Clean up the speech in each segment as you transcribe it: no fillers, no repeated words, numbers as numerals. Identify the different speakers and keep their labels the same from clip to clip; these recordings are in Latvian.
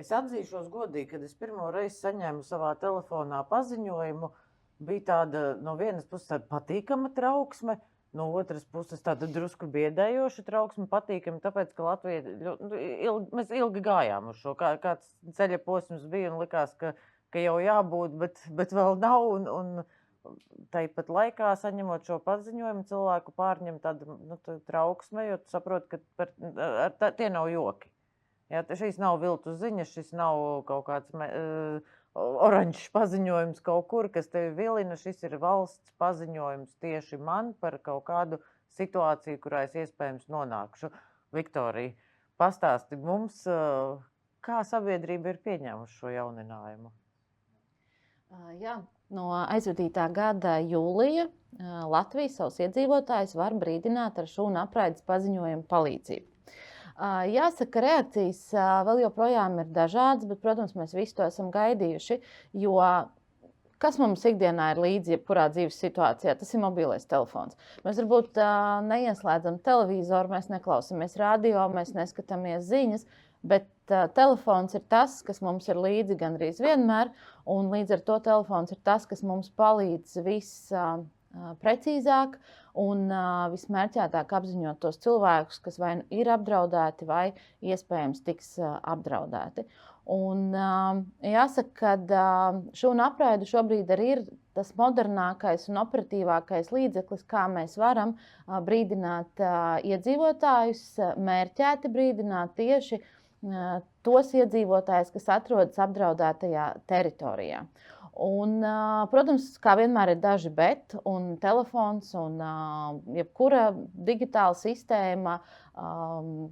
Speaker 1: Es atzīšos godīgi, kad es pirmo reizi saņēmu savā telefonā paziņojumu, bija tāda no vienas puses tāda patīkama trauksme, no otras puses tāda drusku biedējoša trauksme, patīkama, tāpēc, ka Latvija, mēs ilgi gājām uz šo, kāds ceļa posms bija un likās, ka jau jābūt, bet vēl nav, un tāpat laikā saņemot šo paziņojumu, cilvēku pārņem tāda trauksme, jo tu saproti, ka tie nav joki. Jā, šīs nav viltus ziņas, šis nav kaut kāds oranžs paziņojums kaut kur, kas tevi vilina. Šis ir valsts paziņojums tieši man par kaut kādu situāciju, kurā es iespējams nonākšu. Viktorija, pastāsti mums, kā sabiedrība ir pieņēmuši šo jauninājumu?
Speaker 2: Jā, no aizvadītā gada jūlija Latvija savus iedzīvotājus var brīdināt ar šūnu apraides paziņojumu palīdzību. Jāsaka, reakcijas vēl joprojām ir dažādas, bet, protams, mēs visu to esam gaidījuši, jo kas mums ikdienā ir līdzi jebkurā dzīves situācijā, tas ir mobilais telefons. Mēs varbūt neieslēdzam televizoru, mēs neklausāmies radio, mēs neskatāmies ziņas, bet telefons ir tas, kas mums ir līdzi gandrīz vienmēr, un līdz ar to telefons ir tas, kas mums palīdz precīzāk un vismērķētāk apziņot tos cilvēkus, kas vai ir apdraudēti vai iespējams tiks apdraudēti. Un jāsaka, ka šūnu apraide šobrīd arī ir tas modernākais un operatīvākais līdzeklis, kā mēs varam brīdināt iedzīvotājus, mērķēti brīdināt tieši tos iedzīvotājus, kas atrodas apdraudētajā teritorijā. Un, protams, kā vienmēr ir daži bet, un telefons un jebkura digitāla sistēma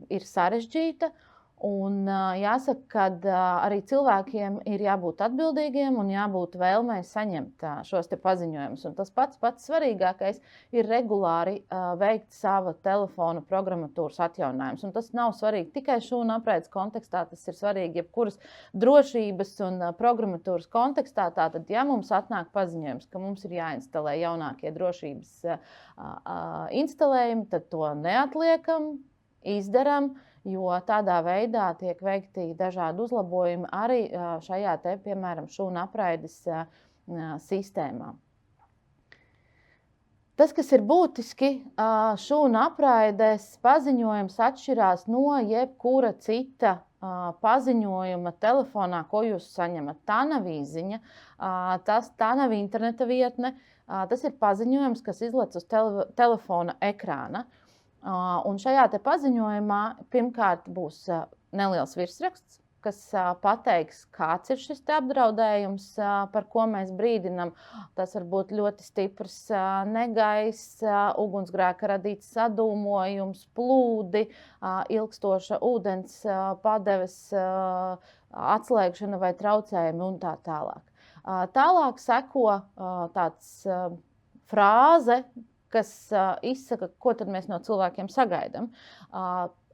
Speaker 2: ir sarežģīta. Un jāsaka, ka arī cilvēkiem ir jābūt atbildīgiem un jābūt vēlmei saņemt šos te paziņojumus. Un tas pats svarīgākais ir regulāri veikt sava telefona programmatūras atjauninājumus. Un tas nav svarīgi tikai šūnu apraides kontekstā, tas ir svarīgi jebkuras drošības un programmatūras kontekstā. Tātad, ja mums atnāk paziņojums, ka mums ir jāinstalē jaunākie drošības instalējumi, tad to neatliekam, izdaram, jo tādā veidā tiek veikti dažādi uzlabojumi arī šajā te, piemēram, šūnu apraides sistēmā. Tas, kas ir būtiski, šūnu apraides paziņojums atšķirās no jebkura cita paziņojuma telefonā, ko jūs saņemat. Tā nav īziņa, tā nav interneta vietne, tas ir paziņojums, kas izlec uz telefona ekrāna. Un šajā te paziņojumā pirmkārt būs neliels virsraksts, kas pateiks, kāds ir šis te apdraudējums, par ko mēs brīdinam. Tas var būt ļoti stiprs negaiss, ugunsgrēka radīts sadūmojums, plūdi, ilgstoša ūdens padeves atslēgšana vai traucējumi un tā tālāk. Tālāk seko tāds frāze, kas izsaka, ko tad mēs no cilvēkiem sagaidām.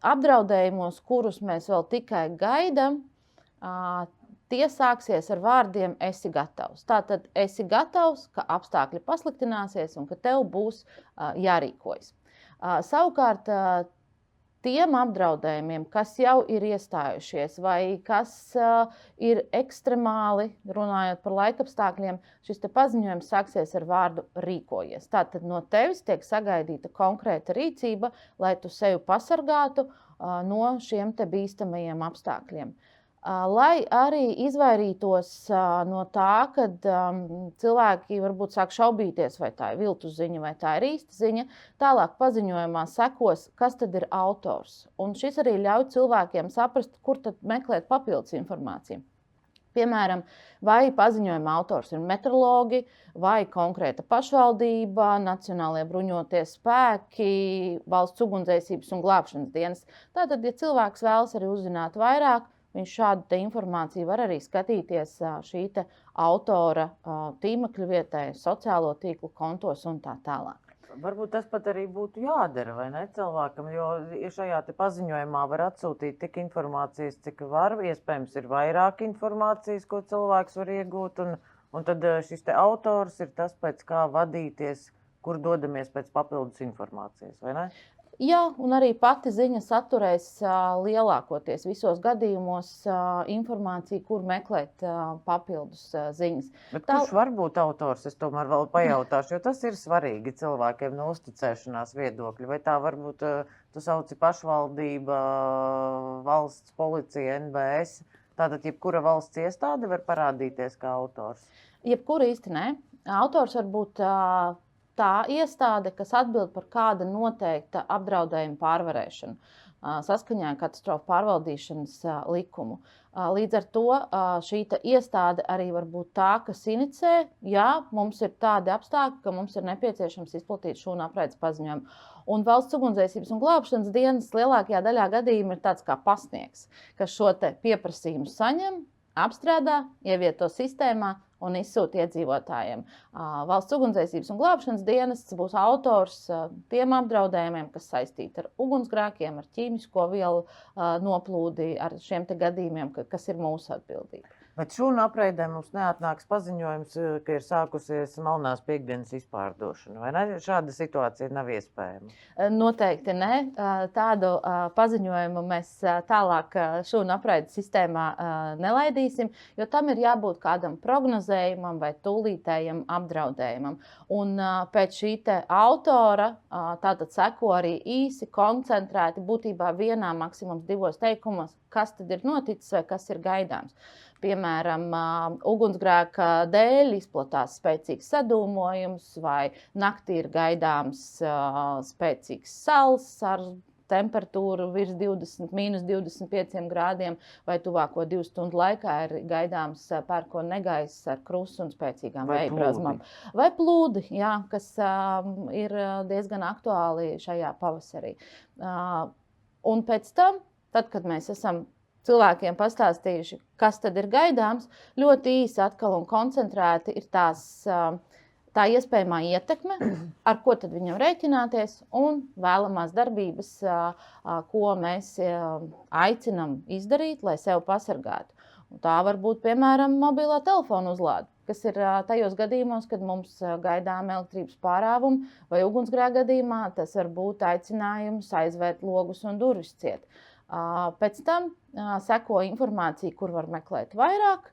Speaker 2: Apdraudējumos, kurus mēs vēl tikai gaidām, tie sāksies ar vārdiem esi gatavs. Tātad esi gatavs, ka apstākļi pasliktināsies un ka tev būs jārīkojas. Savukārt, tiem apdraudējumiem, kas jau ir iestājušies vai kas ir ekstremāli, runājot par laikapstākļiem, šis te paziņojums sāksies ar vārdu rīkojies. Tātad no tevis tiek sagaidīta konkrēta rīcība, lai tu sevi pasargātu no šiem te bīstamajiem apstākļiem. Lai arī izvairītos no tā, kad cilvēki varbūt sāk šaubīties, vai tā ir viltus ziņa, vai tā ir īsta ziņa, tālāk paziņojumā sekos, kas tad ir autors. Un šis arī ļauj cilvēkiem saprast, kur tad meklēt papildus informāciju. Piemēram, vai paziņojuma autors ir meteorologi, vai konkrēta pašvaldība, Nacionālie bruņotie spēki, valsts ugunsdzēsības un glābšanas dienas. Tātad, ja cilvēks vēlas arī uzzināt vairāk, viņš šādu te informāciju var arī skatīties šī te autora tīmekļa vietē, sociālo tīklu kontos un tā tālāk.
Speaker 1: Varbūt tas pat arī būtu jādara, vai ne, cilvēkam, jo šajā te paziņojumā var atsūtīt tik informācijas, cik var, iespējams ir vairāk informācijas, ko cilvēks var iegūt, un tad šis te autors ir tas, pēc kā vadīties, kur dodamies pēc papildus informācijas, vai ne?
Speaker 2: Jā, un arī pati ziņa saturēs lielākoties visos gadījumos informāciju, kur meklēt papildus ziņas.
Speaker 1: Bet kurš var būt autors? Es tomēr vēl pajautāšu, jo tas ir svarīgi cilvēkiem no uzticēšanās viedokļa. Vai tā varbūt tu sauci pašvaldība, valsts policija, NBS? Tātad jebkura valsts iestāde var parādīties kā autors?
Speaker 2: Jebkura īsti nē. Autors var būt tā iestāde, kas atbild par kāda noteikta apdraudējuma pārvarēšanu saskaņā ar katastrofu pārvaldīšanas likumu. Līdz ar to šī iestāde arī var būt tā, kas inicē, ja mums ir tādi apstākļi, ka mums ir nepieciešams izplatīt šūnu apraides paziņojumu. Un Valsts ugunsdzēsības un glābšanas dienas lielākajā daļā gadījumu ir tāds kā pasniegs, kas šo pieprasījumu saņem, apstrādā, ievieto sistēmā un izsūta iedzīvotājiem. Valsts ugunsdzēsības un glābšanas dienests būs autors tiem apdraudējumiem, kas saistīti ar ugunsgrēkiem, ar ķīmisko vielu noplūdi, ar šiem gadījumiem, kas ir mūsu atbildība.
Speaker 1: Bet šūnu apreidē mums neatnāks paziņojums, ka ir sākusies melnās piekdienas izpārdošana, vai ne? Šāda situācija nav iespējama?
Speaker 2: Noteikti ne. Tādu paziņojumu mēs tālāk šūnu apreides sistēmā nelaidīsim, jo tam ir jābūt kādam prognozējumam vai tūlītējam apdraudējumam. Un pēc šī autora tātad seko arī īsi, koncentrēti, būtībā vienā, maksimums 2 teikumos, kas tad ir noticis vai kas ir gaidāms. Piemēram, ugunsgrēka dēļ izplatās spēcīgs sadūmojums, vai naktī ir gaidāms spēcīgs sals ar temperatūru virs mīnus 25 grādiem, vai tuvāko 2 stundu laikā ir gaidāms pērkona negaiss ar krusu un spēcīgām vējbrāzmām. Vai plūdi, jā, kas ir diezgan aktuāli šajā pavasarī. Un pēc tam, tad, kad mēs esam cilvēkiem pastāstījuši, kas tad ir gaidāms, ļoti īsi atkal un koncentrēti ir tā iespējamā ietekme, ar ko tad viņam rēķināties, un vēlamās darbības, ko mēs aicinam izdarīt, lai sevi pasargātu. Un tā var būt, piemēram, mobilā telefona uzlāde, kas ir tajos gadījumos, kad mums gaidām elektrības pārāvumu, vai ugunsgrēka gadījumā tas var būt aicinājums aizvērt logus un durvis ciet. Pēc tam seko informācija, kur var meklēt vairāk,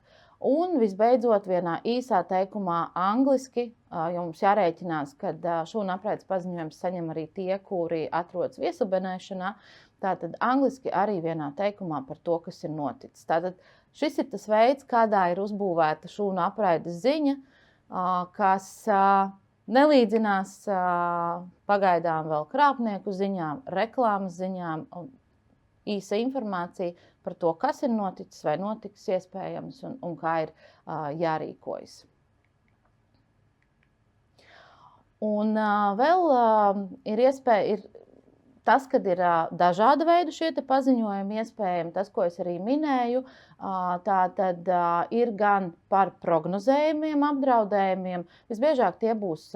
Speaker 2: un visbeidzot vienā īsā teikumā angliski, jo mums jārēķinās, ka šūnu apreides paziņojums saņem arī tie, kuri atrodas viesubenēšanā, tātad angliski arī vienā teikumā par to, kas ir noticis. Tātad šis ir tas veids, kādā ir uzbūvēta šūnu apreides ziņa, kas nelīdzinās pagaidām vēl krāpnieku ziņām, reklāmas ziņām, īsa informācija par to, kas ir noticis vai notiks iespējams un kā ir jārīkojas. Un vēl ir iespēja, tas, kad ir dažāda veida šie paziņojumi iespējami, tas, ko es arī minēju, tā tad ir gan par prognozējumiem, apdraudējumiem, visbiežāk tie būs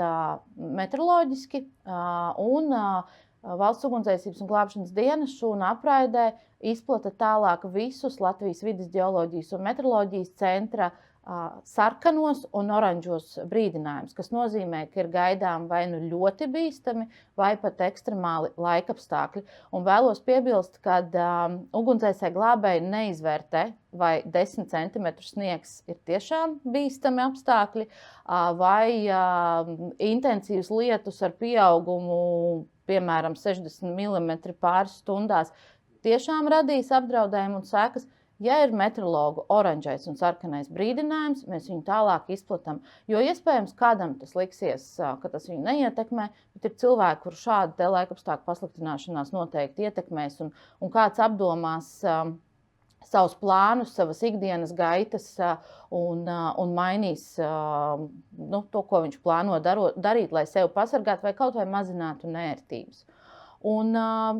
Speaker 2: meteoroloģiski un Valsts ugunsdzēsības un glābšanas dienas šūnu apraidē izplata tālāk visus Latvijas vides ģeoloģijas un meteoroloģijas centra sarkanos un oranžos brīdinājumus, kas nozīmē, ka ir gaidām vai nu ļoti bīstami, vai pat ekstremāli laikapstākļi. Un vēlos piebilst, ka ugunsdzēsēji glābēji neizvērtē, vai 10 cm sniegs ir tiešām bīstami apstākļi, vai intensīvs lietus ar pieaugumu, piemēram, 60 mm pāris stundās, tiešām radīs apdraudējumu un sekas. Ja ir meteorologu oranžais un sarkanais brīdinājums, mēs viņu tālāk izplatām. Jo iespējams kādam tas liksies, ka tas viņu neietekmē, bet ir cilvēki, kur šāda laikapstākļu pasliktināšanās noteikti ietekmēs, un kāds apdomās savus plānus, savas ikdienas gaitas un mainīs to, ko viņš plāno darīt, lai sevi pasargātu vai kaut vai mazinātu nērtības. Un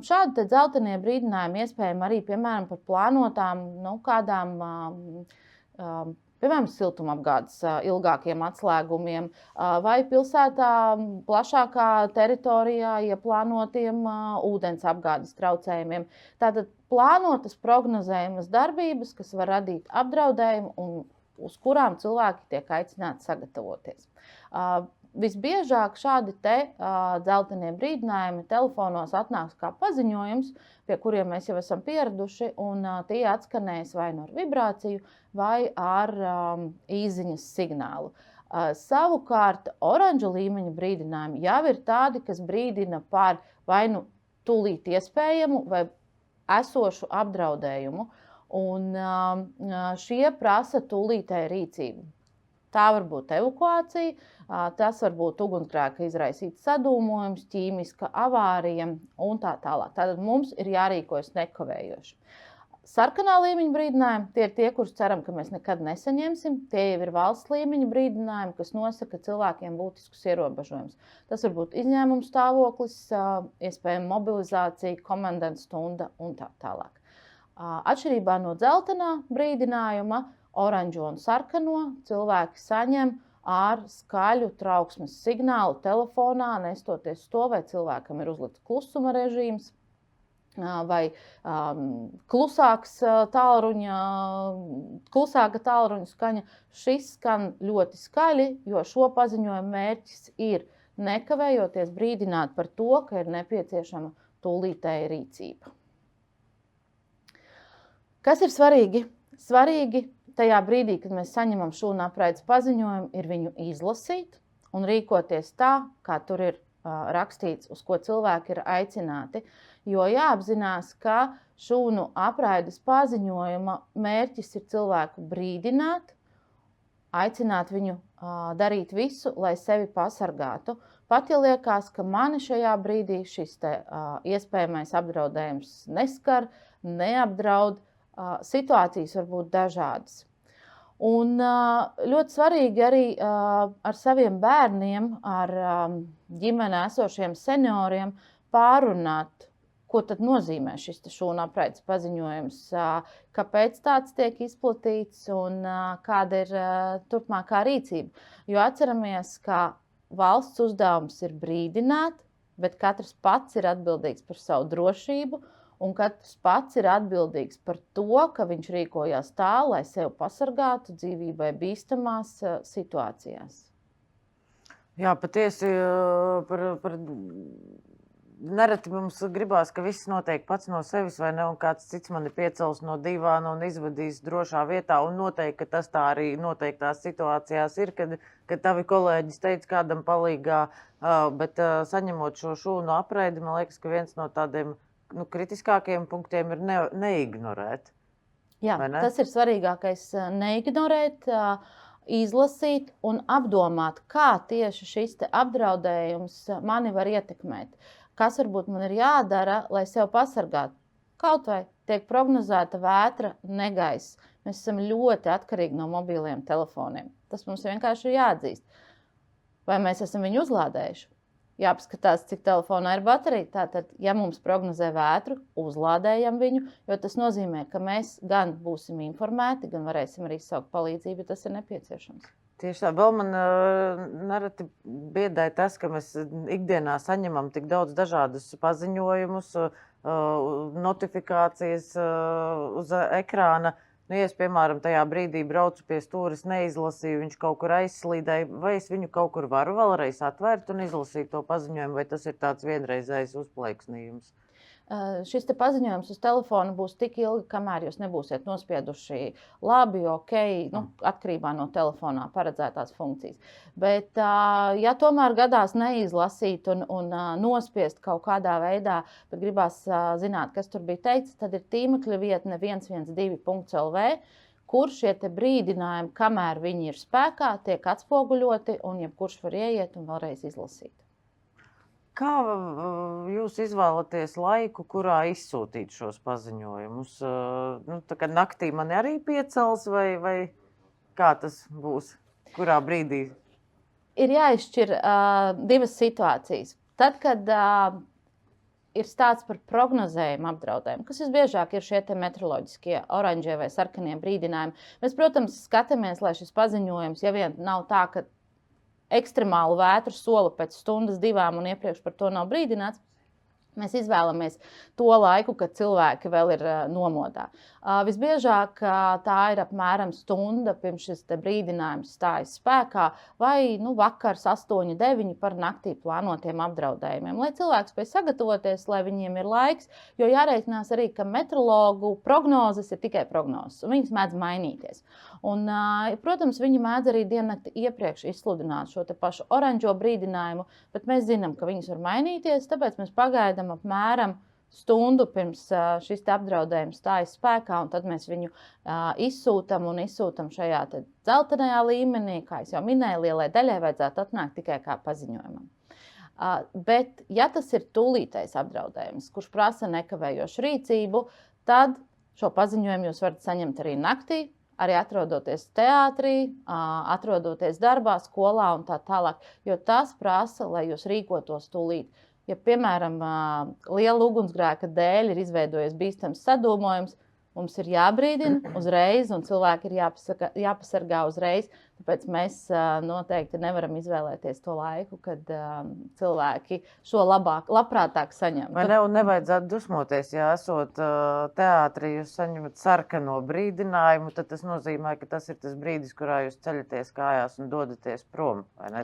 Speaker 2: šādi dzeltenie brīdinājumi iespējami arī, piemēram, par plānotām kādām, piemēram, siltumapgādes ilgākiem atslēgumiem vai pilsētā plašākā teritorijā ieplānotiem ūdens apgādes traucējumiem. Tātad plānotas prognozējumas darbības, kas var radīt apdraudējumu un uz kurām cilvēki tiek aicināti sagatavoties. Visbiežāk šādi dzeltenie brīdinājumi telefonos atnāks kā paziņojums, pie kuriem mēs jau esam pieraduši, un tie atskanēs vai no ar vibrāciju, vai ar īziņas signālu. Savukārt, oranža līmeņa brīdinājumi jau ir tādi, kas brīdina par vai nu tūlīt iespējamu vai esošu apdraudējumu, un šie prasa tūlītēju rīcību. Tā var būt evakuācija, tas var būt ugunsgrēka izraisīts sadūmojums, ķīmiska avārija un tā tālāk. Tātad mums ir jārīkojas nekavējoši. Sarkanā līmeņa brīdinājumi, tie ir tie, kurus ceram, ka mēs nekad nesaņemsim. Tie jau ir valsts līmeņa brīdinājumi, kas nosaka cilvēkiem būtiskus ierobežojumus. Tas var būt izņēmums stāvoklis, iespējama mobilizācija, komandanta stunda un tā tālāk. Atšķirībā no dzeltenā brīdinājuma, oranžo un sarkano cilvēki saņem ar skaļu trauksmes signālu telefonā, nestoties to, vai cilvēkam ir uzlikts klusuma režīms, vai klusāka tālruņa skaņa. Šis skan ļoti skaļi, jo šo paziņojumu mērķis ir nekavējoties brīdināt par to, ka ir nepieciešama tūlītēja rīcība. Kas ir svarīgi? Svarīgi tajā brīdī, kad mēs saņemam šūnu apraides paziņojumu, ir viņu izlasīt un rīkoties tā, kā tur ir rakstīts, uz ko cilvēki ir aicināti. Jo jāapzinās, ka šūnu apraides paziņojuma mērķis ir cilvēku brīdināt, aicināt viņu darīt visu, lai sevi pasargātu. Pat ja liekas, ka mani šajā brīdī šis iespējamais apdraudējums neskar, neapdraud, situācijas var būt dažādas. Un ļoti svarīgi arī ar saviem bērniem, ar ģimenē esošiem senioriem pārunāt, ko tad nozīmē šis šūnu apraides paziņojums, kāpēc tāds tiek izplatīts un kāda ir turpmākā rīcība. Jo atceramies, ka valsts uzdevums ir brīdināt, bet katrs pats ir atbildīgs par savu drošību, un katrs pats ir atbildīgs par to, ka viņš rīkojās tā, lai sevi pasargātu dzīvībai bīstamās situācijās.
Speaker 1: Jā, patiesi, nereti mums gribās, ka viss notiek pats no sevis, vai ne, un kāds cits mani piecels no divāna un izvadīs drošā vietā, un noteikti, ka tas tā arī noteiktās situācijās ir, kad tavi kolēģis teica kādam palīgā, bet saņemot šo šūnu apraidi, man liekas, ka viens no tādiem kritiskākajiem punktiem ir neignorēt.
Speaker 2: Jā, tas ir svarīgākais - neignorēt, izlasīt un apdomāt, kā tieši šis apdraudējums mani var ietekmēt. Kas varbūt man ir jādara, lai sev pasargātu. Kaut vai tiek prognozēta vētra, negaiss. Mēs esam ļoti atkarīgi no mobiliem telefoniem. Tas mums vienkārši ir jāatzīst. Vai mēs esam viņu uzlādējuši? Jāpaskatās, cik telefonā ir baterija. Tātad, ja mums prognozē vētru, uzlādējam viņu, jo tas nozīmē, ka mēs gan būsim informēti, gan varēsim arī saukt palīdzību, ja tas ir nepieciešams.
Speaker 1: Tieši tā. Vēl man nereti biedēja tas, ka mēs ikdienā saņemam tik daudz dažādus paziņojumus, notifikācijas uz ekrāna. Ja es, piemēram, tajā brīdī braucu pie stūres, neizlasīju, viņš kaut kur aizslīdēja, vai es viņu kaut kur varu vēlreiz atvērt un izlasīt to paziņojumu, vai tas ir tāds vienreizējs uzplaiksnījums?
Speaker 2: Šis te paziņojums uz telefona būs tik ilgi, kamēr jūs nebūsiet nospieduši labi, ok, atkarībā no telefonā paredzētās funkcijas. Bet, ja tomēr gadās neizlasīt un nospiest kaut kādā veidā, bet gribās zināt, kas tur bija teikts, tad ir tīmekļa vietne 112.lv, kur šie te brīdinājumi, kamēr viņi ir spēkā, tiek atspoguļoti un jebkurš var ieiet un vēlreiz izlasīt.
Speaker 1: Kā jūs izvēlaties laiku, kurā izsūtīt šos paziņojumus? Tā kā naktī mani arī piecels, vai kā tas būs? Kurā brīdī?
Speaker 2: Ir jāizšķir divas situācijas. Tad, kad ir stāsts par prognozējumu apdraudējumu, kas visbiežāk ir šie te meteoroloģiskie oranžie vai sarkanie brīdinājumi, mēs, protams, skatāmies, lai šis paziņojums, ja vien nav tā, ka ekstremālu vētru sola pēc stundas, divām un iepriekš par to nav brīdināts, Mēs izvēlamies to laiku, kad cilvēki vēl ir nomodā. Visbiežāk tā ir apmēram stunda pirms šis brīdinājums stājas spēkā vai vakars 8, 9 par naktī plānotiem apdraudējumiem. Lai cilvēks spēj sagatavoties, lai viņiem ir laiks, jo jārēķinās arī, ka meteorologu prognozes ir tikai prognozes, un viņas mēdz mainīties. Un, protams, viņi mēdz arī diennakti iepriekš izsludināt šo te pašu oranžo brīdinājumu, bet mēs zinām, ka viņas var mainīties, tāpēc mēs pagaidām apmēram stundu pirms šis apdraudējums stājas spēkā, un tad mēs viņu izsūtam šajā dzeltenajā līmenī, kā es jau minēju, lielai daļai vajadzētu atnākt tikai kā paziņojumam. Bet, ja tas ir tūlītais apdraudējums, kurš prasa nekavējošu rīcību, tad šo paziņojumu jūs varat saņemt arī naktī, arī atrodoties teātrī, atrodoties darbā, skolā un tā tālāk, jo tas prasa, lai jūs rīkotos tūlīt. Ja, piemēram, liela ugunsgrēka dēļ ir izveidojies bīstams sadūmojums, mums ir jābrīdina uzreiz, un cilvēki ir jāpasargā uzreiz. Tāpēc mēs noteikti nevaram izvēlēties to laiku, kad cilvēki šo labprātāk saņem.
Speaker 1: Vai ne, un nevajadzētu dusmoties, ja esot teātrī, jūs saņemat sarkano brīdinājumu, tad tas nozīmē, ka tas ir tas brīdis, kurā jūs ceļaties kājās un dodaties prom. Vai ne?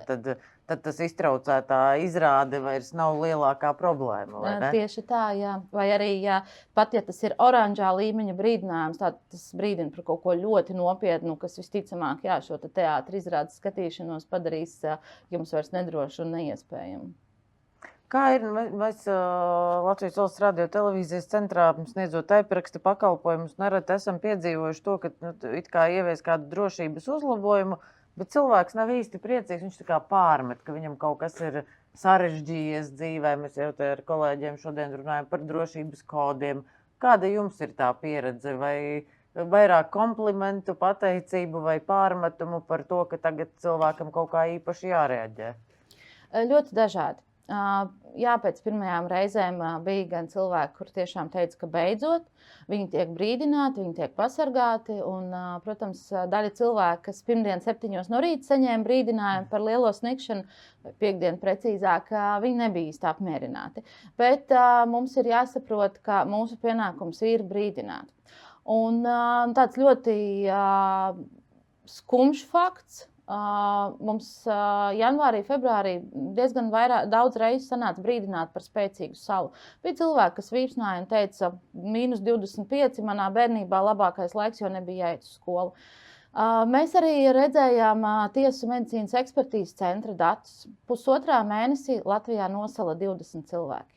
Speaker 1: Tad tas iztraucētā izrāde vairs nav lielākā problēma, vai ne?
Speaker 2: Tieši tā, jā. Vai arī, pat ja tas ir oranžā līmeņa brīdinājums, tas brīdina par kaut ko ļoti nopietnu, kas visticamāk, šo teātra izrādes skatīšanos padarīs jums vairs nedrošu un neiespējamu.
Speaker 1: Kā ir, mēs Latvijas Valsts radio televīzijas centrā sniedzot e-paraksta pakalpojumus, nereti esam piedzīvojuši to, ka it kā ievies kādu drošības uzlabojumu, bet cilvēks nav īsti priecīgs, viņš tā kā pārmet, ka viņam kaut kas ir sarežģījies dzīvē. Mēs jau te ar kolēģiem šodien runājam par drošības kodiem. Kāda jums ir tā pieredze? Vai vairāk komplimentu, pateicību vai pārmetumu par to, ka tagad cilvēkam kaut kā īpaši jārēģē?
Speaker 2: Ļoti dažādi. Jā, pēc pirmajām reizēm bija gan cilvēki, kur tiešām teica, ka beidzot viņi tiek brīdināti, viņi tiek pasargāti. Un, protams, daļa cilvēku, kas pirmdien 7 no rīta saņēma brīdinājumu par lielo sniegšanu, vai piektdien precīzāk, viņi nebija īsti apmierināti. Bet mums ir jāsaprot, ka mūsu pienākums ir brīdināt. Un tāds ļoti skumjš fakts. Mums janvārī, februārī diezgan daudz reizi sanāca brīdināt par spēcīgu salu. Bija cilvēki, kas vīpsnāja un teica, -25 manā bērnībā labākais laiks, jo nebija jāiet uz skolu. Mēs arī redzējām Tiesu medicīnas ekspertīzes centra datus. Pusotrā mēnesī Latvijā nosala 20 cilvēki.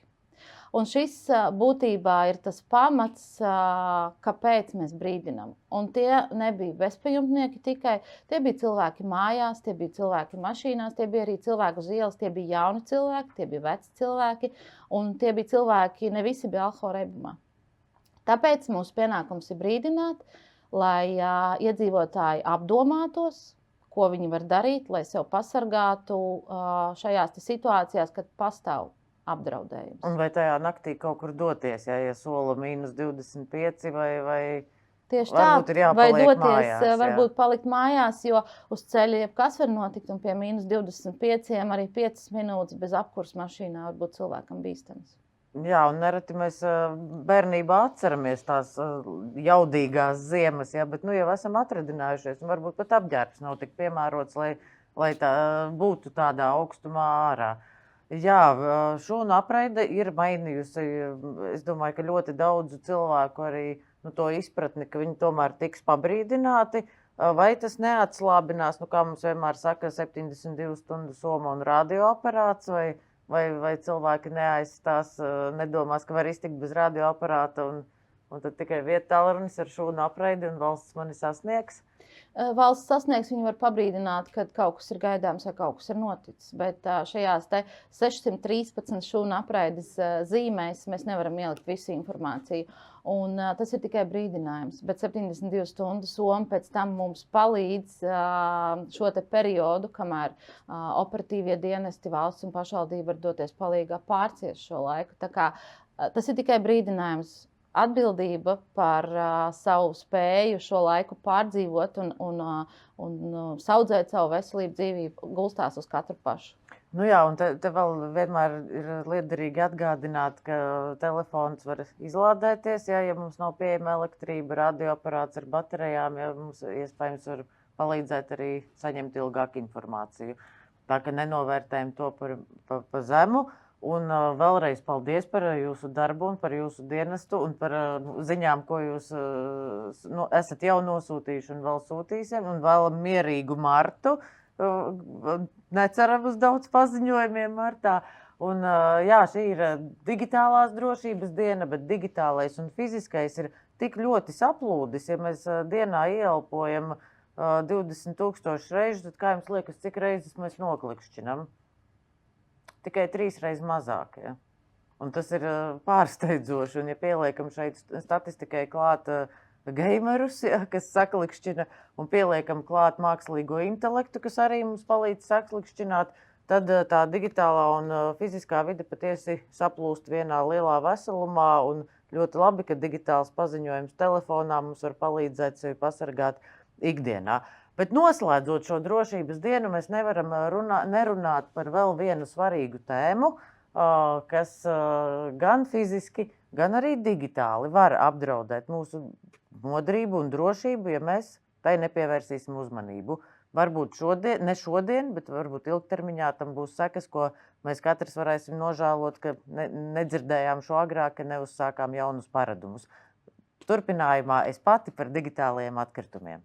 Speaker 2: Un šis būtībā ir tas pamats, kāpēc mēs brīdinām. Un tie nebija bezpajumtnieki tikai, tie bija cilvēki mājās, tie bija cilvēki mašīnās, tie bija arī cilvēki uz ielas, tie bija jauni cilvēki, tie bija veci cilvēki, un tie bija cilvēki, ne visi bija alkohola reibumā. Tāpēc mūsu pienākums ir brīdināt, lai iedzīvotāji apdomātos, ko viņi var darīt, lai sev pasargātu šajās situācijās, kad pastāv apdraudējums.
Speaker 1: Un vai tajā naktī kaut kur doties, ja sola -25 vai
Speaker 2: tieši tā, vai doties, mājās, varbūt palikt mājās, jo uz ceļa jebkas var notikt, un pie -25 arī 5 minūtes bez apkurs mašīnā var būt cilvēkam bīstams.
Speaker 1: Jā, un nereti mēs bērnībā atceramies tās jaudīgās ziemas, bet jau esam atradinājušies, un varbūt pat apģērbs nav tik piemērots, lai tā būtu tādā augstumā ārā. Jā, šūnu apraide ir mainījusi, es domāju, ka ļoti daudzu cilvēku arī to izpratni, ka viņi tomēr tiks pabrīdināti. Vai tas neatslābinās, kā mums vienmēr saka, 72 stundu soma un radioaparāts, vai cilvēki neaizstās, nedomās, ka var iztikt bez radioaparāta un tad tikai vietālrunis ar šūnu apraidi un valsts mani sasniegs?
Speaker 2: Valsts sasniegs, viņi var pabrīdināt, kad kaut kas ir gaidāms vai kaut kas ir noticis. Bet šajās 613 šūnu apraides zīmēs mēs nevaram ielikt visu informāciju. Un tas ir tikai brīdinājums. Bet 72 stundu soma pēc tam mums palīdz šo te periodu, kamēr operatīvie dienesti, valsts un pašvaldība var doties palīgā pārciest šo laiku. Tā kā tas ir tikai brīdinājums. Atbildība par savu spēju šo laiku pārdzīvot un saudzēt savu veselību, dzīvību gulstās uz katru pašu.
Speaker 1: Nu jā, un te vēl vienmēr ir liederīgi atgādināt, ka telefons var izlādēties, ja mums nav pieejama elektrība, radioaparāts ar baterijām, ja mums iespējams var palīdzēt arī saņemt ilgāku informāciju. Tā ka nenovērtējam to par zemu. Un vēlreiz paldies par jūsu darbu un par jūsu dienestu un par ziņām, ko jūs esat jau nosūtījuši un vēl sūtīsim. Un vēlam mierīgu martu. Neceram uz daudz paziņojumiem martā. Un, jā, šī ir digitālās drošības diena, bet digitālais un fiziskais ir tik ļoti saplūdis. Ja mēs dienā ieelpojam 20,000 reižu, tad kā jums liekas, cik reizes mēs noklikšķinam? Tikai 3 reizes mazāk. Ja? Un tas ir pārsteidzoši. Un, ja pieliekam šeit statistikai klāt gamerus, ja, kas saklikšķina, un pieliekam klāt mākslīgo intelektu, kas arī mums palīdz saklikšķināt, tad tā digitālā un fiziskā vide patiesi saplūst vienā lielā veselumā. Un ļoti labi, ka digitāls paziņojums telefonā mums var palīdzēt sevi pasargāt ikdienā. Bet noslēdzot šo drošības dienu, mēs nevaram nerunāt par vēl vienu svarīgu tēmu, kas gan fiziski, gan arī digitāli var apdraudēt mūsu modrību un drošību, ja mēs tai nepievērsīsim uzmanību. Varbūt ne šodien, bet varbūt ilgtermiņā tam būs sekas, ko mēs katrs varēsim nožēlot, ka nedzirdējām šo agrāk, ka neuzsākām jaunus paradumus. Turpinājumā es pati par digitālajiem atkritumiem.